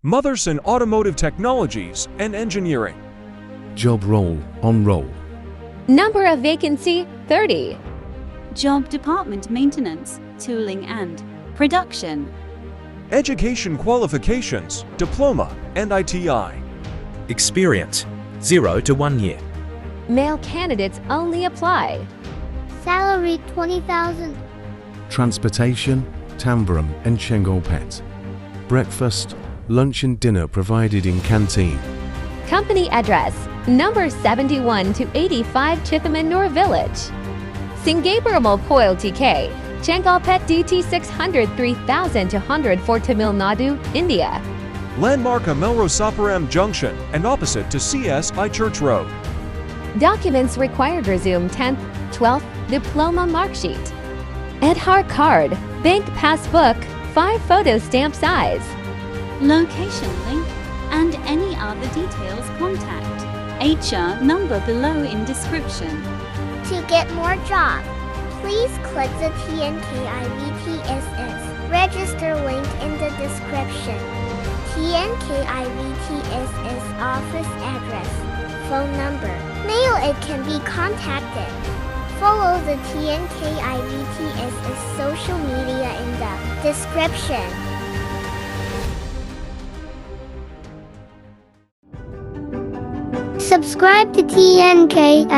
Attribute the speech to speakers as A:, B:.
A: Mothers in Automotive Technologies and Engineering.
B: Job role, on roll.
C: Number of vacancy, 30.
D: Job department maintenance, tooling and production.
A: Education qualifications, diploma and ITI.
E: Experience 0 to 1 year.
C: Male candidates only apply.
F: Salary 20,000.
B: Transportation, Tambaram and Chengalpet. Breakfast, lunch and dinner provided in canteen.
C: Company address, number 71 to 85 Chithamanur Village. Singapuramal Poil TK, Chengalpet DT 600 3204 Tamil Nadu, India.
A: Landmark Amelrosapuram Junction and opposite to CSI Church Road.
C: Documents required: resume 10th, 12th, diploma marksheet, Aadhaar card, bank passbook, 5 photo stamp size.
D: Location link and any other details contact HR number below in description.
F: To get more jobs, please click the TN-KIVTSS register link in the description. TN-KIVTSS office address, phone number, mail it can be contacted. Follow the TN-KIVTSS social media in the description. Subscribe to TN-KIVTSS.